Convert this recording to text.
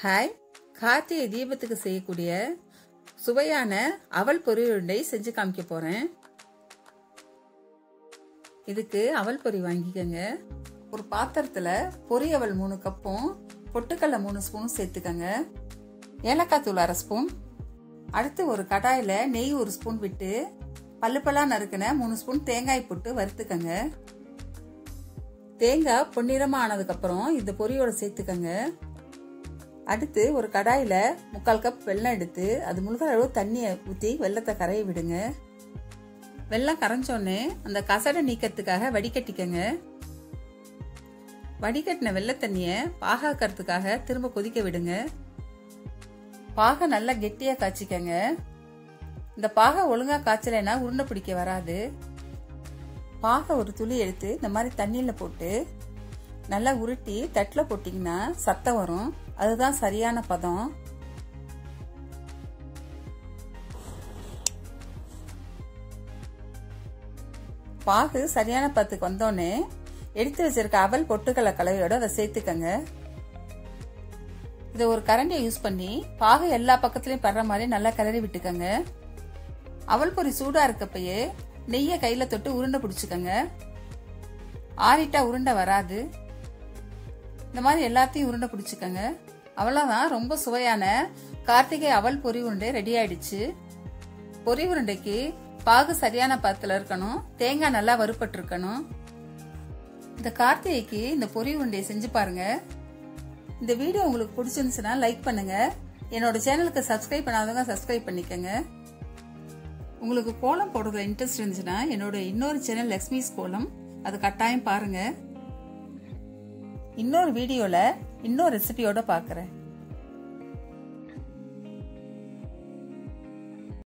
Hi, Karthigai தீபத்துக்கு செய்யக்கூடிய சுவையான அவல் பொரி உருண்டை செஞ்சு காமிக்க போறேன். இதுக்கு அவல் பொரி வாங்கிக்கங்க. ஒரு பாத்திரத்துல பொரி அவல் 3 கப்பும் பொட்டுக்கடலை 3 ஸ்பூன் சேர்த்துக்கங்க. ஏலக்காய் தூள் 1/2 ஸ்பூன். அடுத்து ஒரு கடாயில நெய் 1 ஸ்பூன் விட்டு பல்லுப்பல்லா நறுக்கின 3 ஸ்பூன் தேங்காய் போட்டு வறுத்துக்கங்க. தேங்காய் பொன்னிறமா ஆனதுக்கு அப்புறம் இந்த பொரியோட சேர்த்துக்கங்க. அடுத்து ஒரு கடாயில 3/4 கப் வெல்லம் எடுத்து அது முழுகிற அளவு தண்ணியை ஊற்றி வெல்லத்தை கரைய விடுங்க. வெல்லம் கரைஞ்சோடனே அந்த கசடை நீக்கிறதுக்காக வடிகட்டிக்கங்க. வடிகட்டின வெள்ளை தண்ணியை பாகாக்கிறதுக்காக திரும்ப கொதிக்க விடுங்க. பாகை நல்லா கெட்டியா காய்ச்சிக்கங்க. இந்த பாகை ஒழுங்கா காய்ச்சலைன்னா உருண்டை பிடிக்க வராது. பாகை ஒரு துளி எடுத்து இந்த மாதிரி தண்ணியில போட்டு நல்லா உருட்டி தட்டில் போட்டிங்கன்னா சத்தம் வரும். அதுதான் சரியான பதம். பாகு சரியான பதத்துக்கு வந்தோடனே எடுத்து வச்சிருக்க அவல் பொட்டுக்கடலை கலவையோட அதை சேர்த்துக்கங்க. இதை ஒரு கரண்டியை யூஸ் பண்ணி பாகு எல்லா பக்கத்துலயும் படுற மாதிரி நல்லா கிளறி விட்டுக்கங்க. அவல் பொரி சூடா இருக்கப்பயே நெய்யை கையில தொட்டு உருண்டை பிடிச்சுக்கங்க. ஆறிட்டா உருண்டை வராது. இந்த மாதிரி எல்லாத்தையும் உருண்டை பிடிச்சுக்கங்க. அவ்வளவுதான், ரொம்ப சுவையான கார்த்திகை அவல் பொரி உருண்டை ரெடி ஆயிடுச்சு. பொரி உருண்டைக்கு பாகு சரியான பதத்துல இருக்கணும். தேங்காய் நல்லா வறுபட்டு இருக்கணும். இந்த கார்த்திகைக்கு இந்த பொரி உருண்டையை செஞ்சு பாருங்க. இந்த வீடியோ உங்களுக்கு பிடிச்சிருந்துச்சுன்னா லைக் பண்ணுங்க. என்னோட சேனலுக்கு சப்ஸ்கிரைப் பண்ணாதவங்க சப்ஸ்கிரைப் பண்ணிக்கங்க. உங்களுக்கு கோலம் போடுற இன்ட்ரெஸ்ட் இருந்துச்சுன்னா என்னோட இன்னொரு சேனல் லக்ஷ்மிஸ் கோலம், அது கட்டாயம் பாருங்க. இன்னொரு வீடியோல இன்னொரு ரெசிபியோட பாக்குறேன்.